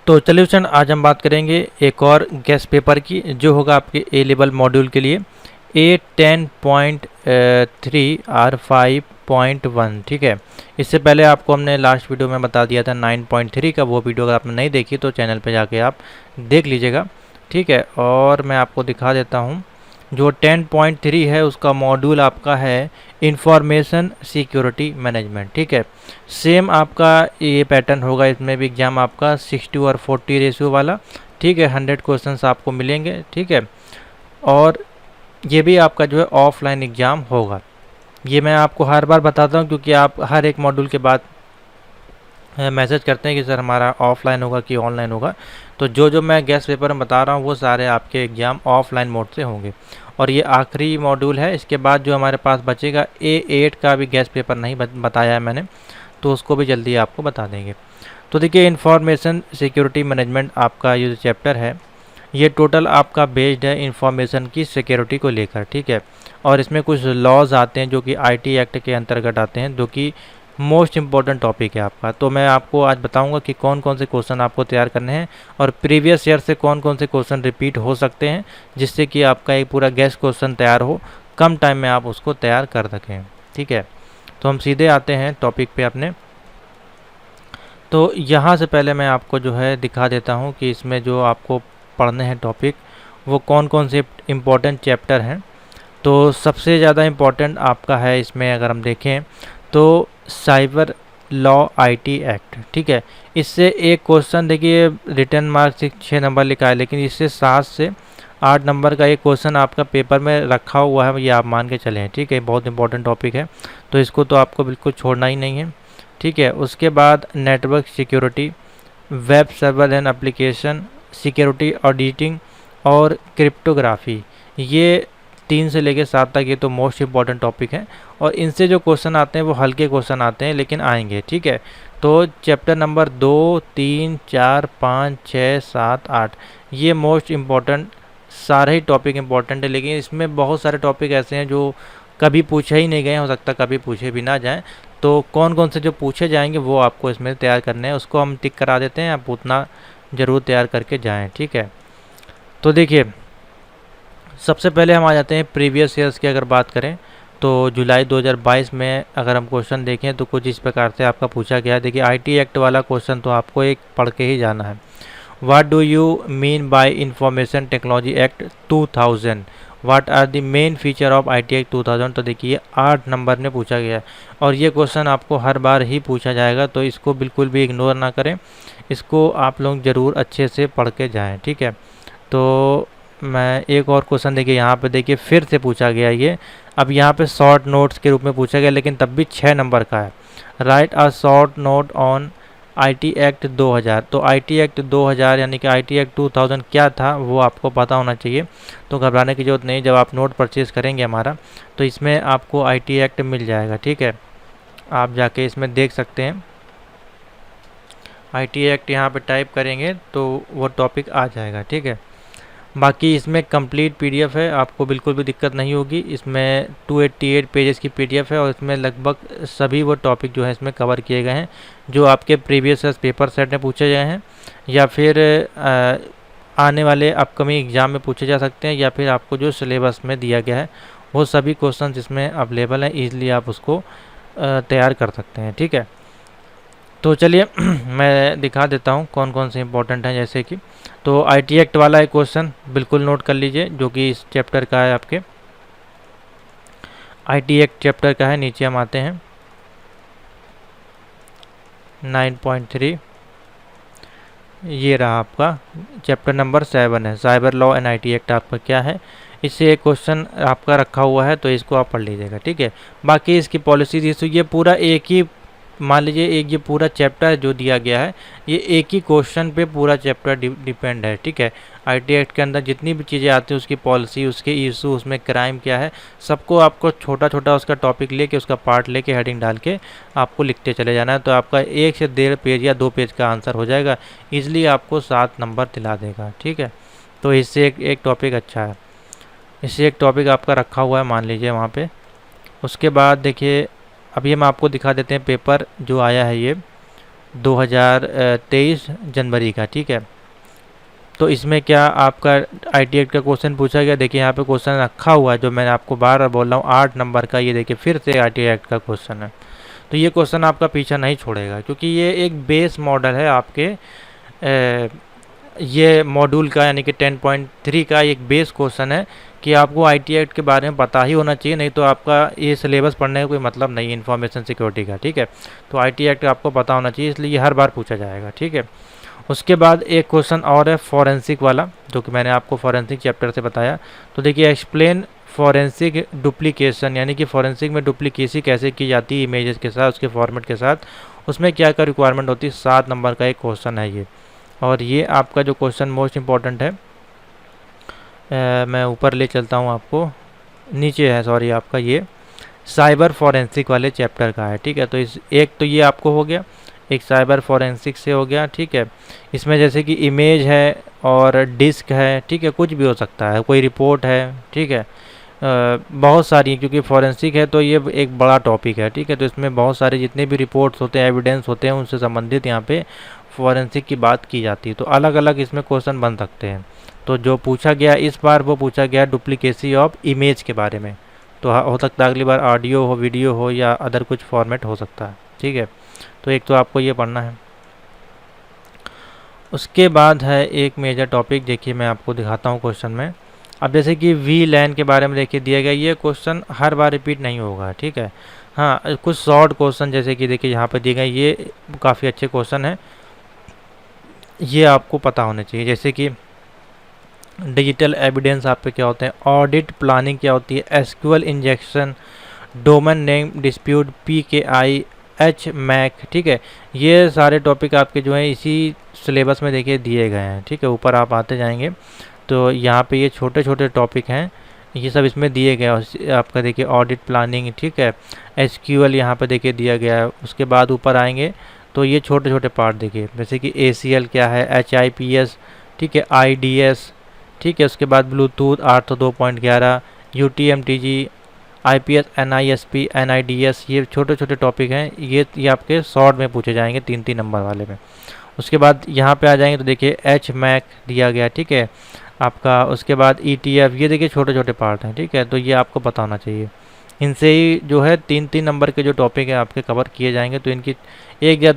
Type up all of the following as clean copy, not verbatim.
तो चलिए फ्रेंड, आज हम बात करेंगे एक और गेस्ट पेपर की जो होगा आपके ए लेवल मॉड्यूल के लिए A10.3 R5.1। ठीक है, इससे पहले आपको हमने लास्ट वीडियो में बता दिया था 9.3 का। वो वीडियो अगर आपने नहीं देखी तो चैनल पे जाके आप देख लीजिएगा। ठीक है, और मैं आपको दिखा देता हूँ जो 10.3 है उसका मॉड्यूल आपका है इंफॉर्मेशन सिक्योरिटी मैनेजमेंट। ठीक है, सेम आपका ये पैटर्न होगा, इसमें भी एग्ज़ाम आपका 60 और 40 रेशियो वाला। ठीक है, 100 क्वेश्चंस आपको मिलेंगे। ठीक है, और ये भी आपका जो है ऑफलाइन एग्ज़ाम होगा। ये मैं आपको हर बार बताता हूँ क्योंकि आप हर एक मॉड्यूल के बाद मैसेज करते हैं कि सर हमारा ऑफलाइन होगा कि ऑनलाइन होगा। तो जो मैं गेस्ट पेपर में बता रहा हूँ वो सारे आपके एग्ज़ाम ऑफलाइन मोड से होंगे और ये आखिरी मॉड्यूल है। इसके बाद जो हमारे पास बचेगा A8 का भी गेस्ट पेपर नहीं बताया है मैंने, तो उसको भी जल्दी आपको बता देंगे। तो देखिए, इंफॉर्मेशन सिक्योरिटी मैनेजमेंट आपका ये जो चैप्टर है ये टोटल आपका बेस्ड है इंफॉर्मेशन की सिक्योरिटी को लेकर। ठीक है, और इसमें कुछ लॉज आते हैं जो कि IT एक्ट के अंतर्गत आते हैं, जो कि मोस्ट इम्पॉर्टेंट टॉपिक है आपका। तो मैं आपको आज बताऊंगा कि कौन कौन से क्वेश्चन आपको तैयार करने हैं और प्रीवियस ईयर से कौन कौन से क्वेश्चन रिपीट हो सकते हैं, जिससे कि आपका एक पूरा गेस्ट क्वेश्चन तैयार हो, कम टाइम में आप उसको तैयार कर सकें। ठीक है, तो हम सीधे आते हैं टॉपिक पे अपने। तो यहाँ से पहले मैं आपको जो है दिखा देता हूँ कि इसमें जो आपको पढ़ने हैं टॉपिक वो कौन कौन से इम्पोर्टेंट चैप्टर हैं। तो सबसे ज़्यादा इम्पोर्टेंट आपका है इसमें अगर हम देखें तो साइबर लॉ IT एक्ट। ठीक है, इससे एक क्वेश्चन देखिए रिटर्न मार्क्स 6 नंबर लिखा है, लेकिन इससे 7 से 8 नंबर का एक क्वेश्चन आपका पेपर में रखा हुआ है, ये आप मान के चलें। ठीक है, बहुत इंपॉर्टेंट टॉपिक है, तो इसको तो आपको बिल्कुल छोड़ना ही नहीं है। ठीक है, उसके बाद network security, web server and application security, auditing और क्रिप्टोग्राफी, ये 3 से लेकर 7 तक ये तो मोस्ट इम्पॉर्टेंट टॉपिक है और इनसे जो क्वेश्चन आते हैं वो हल्के क्वेश्चन आते हैं लेकिन आएंगे। ठीक है, तो चैप्टर नंबर 2, 3, 4, 5, 6, 7, 8 ये मोस्ट इम्पॉर्टेंट सारे ही टॉपिक इम्पॉर्टेंट है, लेकिन इसमें बहुत सारे टॉपिक ऐसे हैं जो कभी पूछे ही नहीं गए, हो सकता कभी पूछे भी ना जाएँ। तो कौन कौन से जो पूछे जाएंगे वो आपको इसमें तैयार करने हैं, उसको हम टिक करा देते हैं, आप उतना ज़रूर तैयार करके जाएँ। ठीक है, तो देखिए सबसे पहले हम आ जाते हैं प्रीवियस ईयर्स की अगर बात करें तो जुलाई 2022 में अगर हम क्वेश्चन देखें तो कुछ इस प्रकार से आपका पूछा गया है। देखिए IT एक्ट वाला क्वेश्चन तो आपको एक पढ़ के ही जाना है। What do you mean by information technology act 2000, what are the main feature of IT act 2000। तो देखिए 8 नंबर में पूछा गया है और ये क्वेश्चन आपको हर बार ही पूछा जाएगा, तो इसको बिल्कुल भी इग्नोर ना करें, इसको आप लोग ज़रूर अच्छे से पढ़ के जाएँ। ठीक है, तो मैं एक और क्वेश्चन देखिए यहाँ पे देखिए फिर से पूछा गया ये, अब यहाँ पे शॉर्ट नोट्स के रूप में पूछा गया लेकिन तब भी 6 नंबर का है। Right a short note on IT act 2000। तो IT एक्ट 2000 यानी कि IT एक्ट 2000 क्या था वो आपको पता होना चाहिए, तो घबराने की ज़रूरत नहीं। जब आप नोट परचेज़ करेंगे हमारा तो इसमें आपको IT एक्ट मिल जाएगा। ठीक है, आप जाके इसमें देख सकते हैं, IT एक्ट यहाँ पे टाइप करेंगे तो वो टॉपिक आ जाएगा। ठीक है, बाकी इसमें कंप्लीट PDF है, आपको बिल्कुल भी दिक्कत नहीं होगी। इसमें 288 पेजेस की PDF है और इसमें लगभग सभी वो टॉपिक जो है इसमें कवर किए गए हैं जो आपके प्रीवियस पेपर सेट में पूछे गए हैं या फिर आने वाले अपकमिंग एग्ज़ाम में पूछे जा सकते हैं, या फिर आपको जो सिलेबस में दिया गया है वो सभी क्वेश्चन इसमें अवेलेबल हैं, ईज़िली आप उसको तैयार कर सकते हैं। ठीक है, तो चलिए मैं दिखा देता हूँ कौन कौन से इम्पोर्टेंट हैं। जैसे कि तो IT एक्ट वाला एक क्वेश्चन बिल्कुल नोट कर लीजिए जो कि इस चैप्टर का है, आपके IT एक्ट चैप्टर का है। नीचे हम आते हैं 9.3, ये रहा आपका चैप्टर नंबर 7 है, cyber law and IT act आपका क्या है, इससे एक क्वेश्चन आपका रखा हुआ है तो इसको आप पढ़ लीजिएगा। ठीक है, बाकी इसकी पॉलिसीज इशू ये पूरा एक ही, मान लीजिए एक ये पूरा चैप्टर जो दिया गया है ये एक ही क्वेश्चन पे पूरा चैप्टर डिपेंड है। ठीक है, IT एक्ट के अंदर जितनी भी चीज़ें आती हैं उसकी पॉलिसी, उसके इशू, उसमें क्राइम क्या है, सबको आपको छोटा छोटा उसका टॉपिक लेके, उसका पार्ट लेके, हेडिंग डाल के आपको लिखते चले जाना है। तो आपका 1 से 1.5 पेज या 2 पेज का आंसर हो जाएगा, ईजिली आपको 7 नंबर दिला देगा। ठीक है, तो इससे एक टॉपिक अच्छा है, इससे एक टॉपिक आपका रखा हुआ है मान लीजिए वहाँ पर। उसके बाद देखिए अभी हम आपको दिखा देते हैं पेपर जो आया है ये 2023 जनवरी का, ठीक है। तो इसमें क्या आपका IT एक्ट का क्वेश्चन पूछा गया। देखिए यहाँ पे क्वेश्चन रखा हुआ है, जो मैंने आपको बार बार बोल रहा हूँ 8 नंबर का। ये देखिए फिर से IT एक्ट का क्वेश्चन है। तो ये क्वेश्चन आपका पीछा नहीं छोड़ेगा, क्योंकि ये एक बेस मॉडल है आपके ये मॉड्यूल का, यानी कि 10.3 का एक बेस क्वेश्चन है कि आपको IT एक्ट के बारे में पता ही होना चाहिए, नहीं तो आपका ये सिलेबस पढ़ने का कोई मतलब नहीं है इन्फॉर्मेशन सिक्योरिटी का, ठीक है। तो IT एक्ट आपको पता होना चाहिए, इसलिए हर बार पूछा जाएगा, ठीक है। उसके बाद एक क्वेश्चन और है फॉरेंसिक वाला, जो कि मैंने आपको फॉरेंसिक चैप्टर से बताया। तो देखिए एक्सप्लेन फॉरेंसिक डुप्लीकेशन, यानी कि फॉरेंसिक में डुप्लीकेसी कैसे की जाती है इमेजेस के साथ, उसके फॉर्मेट के साथ, उसमें क्या क्या रिक्वायरमेंट होती है। 7 नंबर का एक क्वेश्चन है ये। और ये आपका जो क्वेश्चन मोस्ट इम्पॉर्टेंट है, मैं ऊपर ले चलता हूँ आपको, नीचे है सॉरी आपका, ये साइबर फॉरेंसिक वाले चैप्टर का है, ठीक है। तो इस एक तो ये आपको हो गया, एक साइबर फॉरेंसिक से हो गया, ठीक है। इसमें जैसे कि इमेज है और डिस्क है, ठीक है, कुछ भी हो सकता है, कोई रिपोर्ट है, ठीक है। बहुत सारी, क्योंकि फॉरेंसिक है तो ये एक बड़ा टॉपिक है, ठीक है। तो इसमें बहुत सारे जितने भी रिपोर्ट्स होते हैं, एविडेंस होते हैं, उनसे संबंधित यहाँ पे फॉरेंसिक की बात की जाती है। तो अलग अलग इसमें क्वेश्चन बन सकते हैं। तो जो पूछा गया इस बार, वो पूछा गया डुप्लीकेसी ऑफ इमेज के बारे में। तो हो सकता है अगली बार ऑडियो हो, वीडियो हो, या अदर कुछ फॉर्मेट हो सकता है, ठीक है। तो एक तो आपको ये पढ़ना है। उसके बाद है एक मेजर टॉपिक, देखिए मैं आपको दिखाता हूँ क्वेश्चन में। अब जैसे कि VLAN के बारे में देखिए दिया गया, ये क्वेश्चन हर बार रिपीट नहीं होगा, ठीक है। हाँ, कुछ शॉर्ट क्वेश्चन जैसे कि देखिए यहाँ पर दिए गए, ये काफ़ी अच्छे क्वेश्चन हैं, ये आपको पता होने चाहिए। जैसे कि डिजिटल एविडेंस आप पे क्या होते हैं, ऑडिट प्लानिंग क्या होती है, SQL injection, domain name dispute, PKI, HMAC, ठीक है। ये सारे टॉपिक आपके जो हैं इसी सिलेबस में देखिए दिए गए हैं, ठीक है। ऊपर आप आते जाएंगे तो यहाँ पे ये छोटे छोटे टॉपिक हैं, ये सब इसमें दिए गए हैं। आपका देखिए ऑडिट प्लानिंग, ठीक है, SQL यहाँ पे देखिए दिया गया है। उसके बाद ऊपर आएंगे तो ये छोटे छोटे पार्ट देखिए, जैसे कि ACL क्या है, HIPS, ठीक है, IDS, ठीक है। उसके बाद Bluetooth 802.11, UTMTG, IPS, NISP, NIDS, ये छोटे छोटे टॉपिक हैं। ये आपके शॉर्ट में पूछे जाएंगे 3-3 नंबर वाले में। उसके बाद यहाँ पे आ जाएंगे तो देखिए HMAC दिया गया, ठीक है आपका। उसके बाद ETF, ये देखिए छोटे छोटे पार्ट हैं, ठीक है। तो ये आपको पता होना चाहिए। इनसे ही जो है 3-3 नंबर के जो टॉपिक है आपके कवर किए जाएंगे। तो इनकी 1 या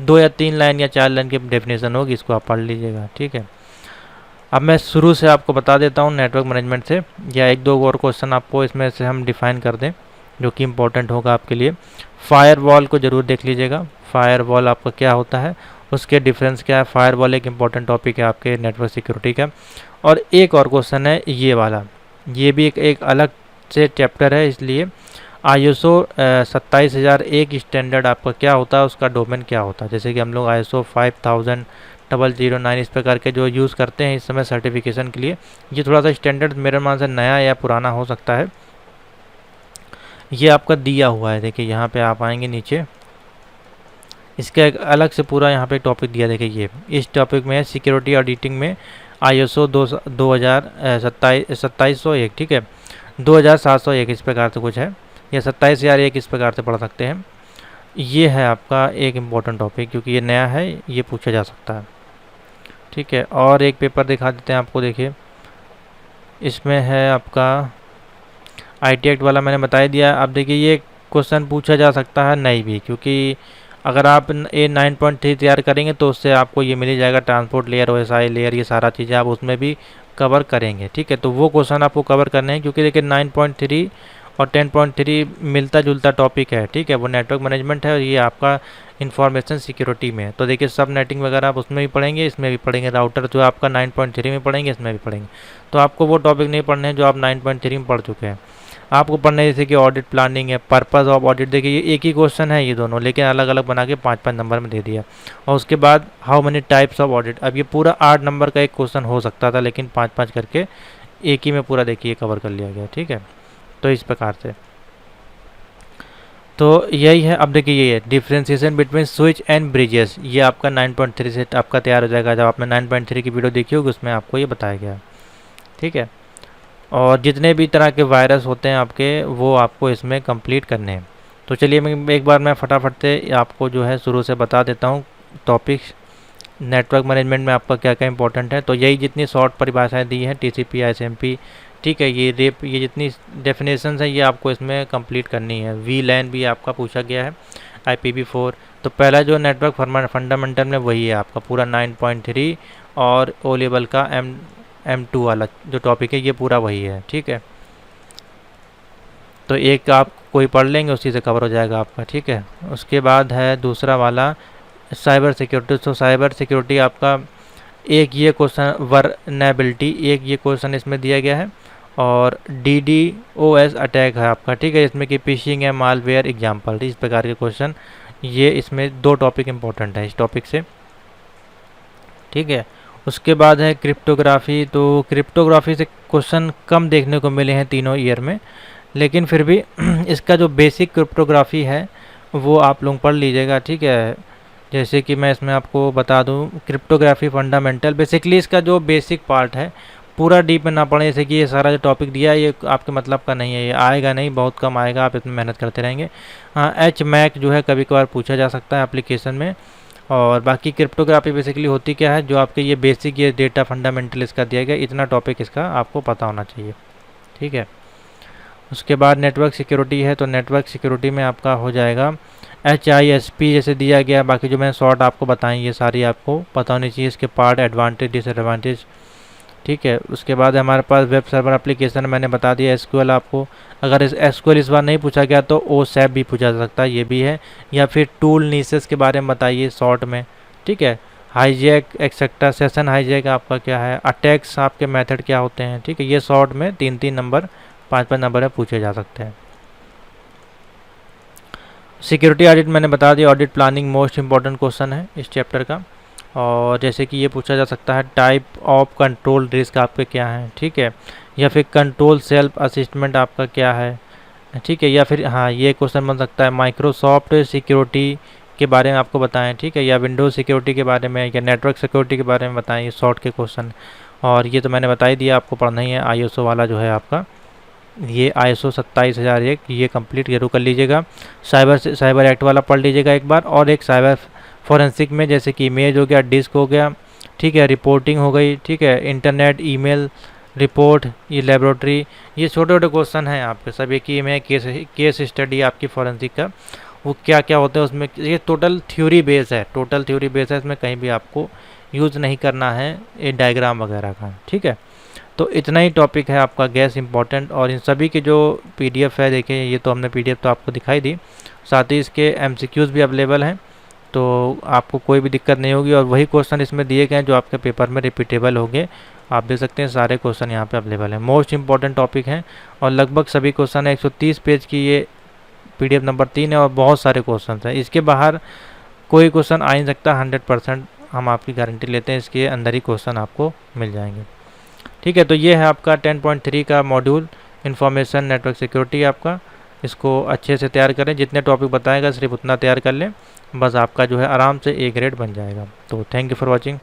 2 या 3 लाइन या 4 लाइन की डेफिनेशन होगी, इसको आप पढ़ लीजिएगा, ठीक है। अब मैं शुरू से आपको बता देता हूँ नेटवर्क मैनेजमेंट से, या 1-2 और क्वेश्चन आपको इसमें से हम डिफाइन कर दें जो कि इम्पोर्टेंट होगा आपके लिए। फायरवॉल को ज़रूर देख लीजिएगा, फायरवॉल आपका क्या होता है, उसके डिफरेंस क्या है। फायरवॉल एक इम्पॉर्टेंट टॉपिक है आपके नेटवर्क सिक्योरिटी का। और एक और क्वेश्चन है ये वाला, ये भी एक अलग से चैप्टर है, इसलिए ISO 27001 स्टैंडर्ड आपका क्या होता है, उसका डोमेन क्या होता है। जैसे कि हम लोग ISO 5009 इस प्रकार के जो यूज़ करते हैं इस समय सर्टिफिकेशन के लिए, ये थोड़ा सा स्टैंडर्ड मेरे मान से नया या पुराना हो सकता है। ये आपका दिया हुआ है, देखिए यहाँ पे आप आएंगे नीचे, इसका एक अलग से पूरा यहाँ पे टॉपिक दिया। देखिए ये इस टॉपिक में है सिक्योरिटी ऑडिटिंग में ISO 2701, ठीक है, 2701 इस प्रकार से कुछ है, या 27001 इस प्रकार से पढ़ सकते हैं। ये है आपका एक इम्पॉर्टेंट टॉपिक, क्योंकि ये नया है, ये पूछा जा सकता है, ठीक है। और एक पेपर दिखा देते हैं आपको, देखिए इसमें है आपका IT एक्ट वाला मैंने बता ही दिया। अब देखिए ये क्वेश्चन पूछा जा सकता है नहीं भी, क्योंकि अगर आप ये 9.3 तैयार करेंगे तो उससे आपको ये मिल ही जाएगा, ट्रांसपोर्ट लेयर, OSI लेयर, ये सारा चीज़ें आप उसमें भी कवर करेंगे, ठीक है। तो वो क्वेश्चन आपको कवर करने हैं, क्योंकि देखिए 9.3 और 10.3 मिलता जुलता टॉपिक है, ठीक है। वो नेटवर्क मैनेजमेंट है और ये आपका इंफॉर्मेशन सिक्योरिटी में है। तो देखिए सब नेटिंग वगैरह आप उसमें भी पढ़ेंगे, इसमें भी पढ़ेंगे। राउटर जो आपका 9.3 में पढ़ेंगे, इसमें भी पढ़ेंगे। तो आपको वो टॉपिक नहीं पढ़ने हैं जो आप 9.3 में पढ़ चुके हैं, आपको पढ़ना है जैसे कि ऑडिट प्लानिंग है, पर्पस ऑफ ऑडिट। देखिए ये एक ही क्वेश्चन है ये दोनों, लेकिन अलग अलग बना के 5-5 नंबर में दे दिया। और उसके बाद how many types of audit, अब ये पूरा 8 नंबर का एक क्वेश्चन हो सकता था, लेकिन 5-5 करके एक ही में पूरा देखिए कवर कर लिया गया, ठीक है। तो इस प्रकार से तो यही है। अब देखिए ये differentiation between switch and bridges, ये आपका 9.3 से आपका तैयार हो जाएगा। जब आपने 9.3 की वीडियो देखी होगी उसमें आपको ये बताया गया, ठीक है। और जितने भी तरह के वायरस होते हैं आपके, वो आपको इसमें कंप्लीट करने हैं। तो चलिए मैं एक बार मैं फटाफट से आपको जो है शुरू से बता देता हूँ टॉपिक्स नेटवर्क मैनेजमेंट में आपका क्या क्या इंपॉर्टेंट है। तो यही जितनी शॉर्ट परिभाषाएं दी हैं टीसीपी आईएसएमपी, ठीक है, ये जितनी डेफिनेशंस हैं ये आपको इसमें कंप्लीट करनी है। वीलैन भी आपका पूछा गया है, IPv4। तो पहला जो नेटवर्क फंडामेंटल में वही है आपका पूरा 9.3, और ओ लेवल का M2 वाला जो टॉपिक है ये पूरा वही है, ठीक है। तो एक आप कोई पढ़ लेंगे उसी से कवर हो जाएगा आपका, ठीक है। उसके बाद है दूसरा वाला साइबर सिक्योरिटी। तो साइबर सिक्योरिटी आपका एक ये क्वेश्चन वर्नेबिलिटी, एक ये क्वेश्चन इसमें दिया गया है, और DDoS अटैक है आपका, ठीक है, इसमें कि फिशिंग है, मालवेयर एग्जाम्पल, इस प्रकार के क्वेश्चन। ये इसमें 2 टॉपिक इंपॉर्टेंट है इस टॉपिक से, ठीक है। उसके बाद है क्रिप्टोग्राफी। तो क्रिप्टोग्राफी से क्वेश्चन कम देखने को मिले हैं तीनों ईयर में, लेकिन फिर भी इसका जो बेसिक क्रिप्टोग्राफी है वो आप लोग पढ़ लीजिएगा, ठीक है। जैसे कि मैं इसमें आपको बता दूं, क्रिप्टोग्राफी फंडामेंटल, बेसिकली इसका जो बेसिक पार्ट है पूरा डीप में ना पढ़ें। जैसे कि ये सारा जो टॉपिक दिया है ये आपके मतलब का नहीं है, ये आएगा नहीं, बहुत कम आएगा, आप इसमें मेहनत करते रहेंगे। हाँ, HMAC जो है कभी कभार पूछा जा सकता है एप्लीकेशन में। और बाकी क्रिप्टोग्राफी बेसिकली होती क्या है, जो आपके ये बेसिक ये डेटा फंडामेंटल इसका दिया गया, इतना टॉपिक इसका आपको पता होना चाहिए, ठीक है। उसके बाद नेटवर्क सिक्योरिटी है। तो नेटवर्क सिक्योरिटी में आपका हो जाएगा HISP जैसे दिया गया। बाकी जो मैंने शॉर्ट आपको बताएं ये सारी आपको पता होनी चाहिए, इसके पार्ट, एडवांटेज, डिसएडवांटेज, ठीक है। उसके बाद हमारे पास वेब सर्वर एप्लीकेशन मैंने बता दिया। SQL आपको, अगर SQL इस बार नहीं पूछा गया तो OSAP भी पूछा जा सकता है, ये भी है। या फिर टूल नीसेस के बारे में बताइए शॉर्ट में, ठीक है। हाईजैक एक्सेट्रा, सेशन हाईजैक आपका क्या है, अटैक्स आपके मेथड क्या होते हैं, ठीक है। ये शॉर्ट में 3-3 नंबर, 5-5 नंबर में पूछे जा सकते हैं। सिक्योरिटी ऑडिट मैंने बता दिया, audit planning most important question है इस चैप्टर का। और जैसे कि ये पूछा जा सकता है टाइप ऑफ कंट्रोल रिस्क आपके क्या है, ठीक है। या फिर कंट्रोल सेल्फ असिस्टमेंट आपका क्या है, ठीक है। या फिर हाँ, ये क्वेश्चन बन सकता है माइक्रोसॉफ्ट सिक्योरिटी के बारे में आपको बताएं, ठीक है। या विंडोज सिक्योरिटी के बारे में, या नेटवर्क सिक्योरिटी के बारे में बताएं, ये शॉर्ट के क्वेश्चन। और ये तो मैंने बता ही दिया, आपको पढ़ना ही है। ISO वाला जो है आपका, ये ISO 27001, ये कंप्लीट जरूर कर लीजिएगा। साइबर एक्ट वाला पढ़ लीजिएगा एक बार। और एक साइबर फॉरेंसिक में जैसे कि इमेज हो गया, डिस्क हो गया, ठीक है, रिपोर्टिंग हो गई, ठीक है, इंटरनेट, ईमेल रिपोर्ट, ये लेबोरेटरी, ये छोटे छोटे क्वेश्चन हैं आपके सब। एक ही में केस स्टडी आपकी फॉरेंसिक का, वो क्या क्या होता है उसमें, ये टोटल थ्योरी बेस है, इसमें कहीं भी आपको यूज़ नहीं करना है ये डायग्राम वगैरह का, ठीक है। तो इतना ही टॉपिक है आपका गैस इंपॉर्टेंट। और इन सभी के जो PDF है, देखें ये तो हमने PDF तो आपको दिखाई दी, साथ ही इसके MCQs भी अवेलेबल हैं, तो आपको कोई भी दिक्कत नहीं होगी। और वही क्वेश्चन इसमें दिए गए हैं जो आपके पेपर में रिपीटेबल होंगे। आप देख सकते हैं सारे क्वेश्चन यहाँ पे अवेलेबल हैं, मोस्ट इंपॉर्टेंट टॉपिक हैं। और लगभग सभी क्वेश्चन है, 130 पेज की ये PDF नंबर 3 है, और बहुत सारे क्वेश्चन हैं। इसके बाहर कोई क्वेश्चन आ नहीं सकता, 100% हम आपकी गारंटी लेते हैं, इसके अंदर ही क्वेश्चन आपको मिल जाएंगे, ठीक है। तो ये है आपका 10.3 का मॉड्यूल इन्फॉर्मेशन नेटवर्क सिक्योरिटी आपका। इसको अच्छे से तैयार करें, जितने टॉपिक बताएगा सिर्फ उतना तैयार कर लें, बस आपका जो है आराम से A ग्रेड बन जाएगा। तो थैंक यू फॉर वॉचिंग।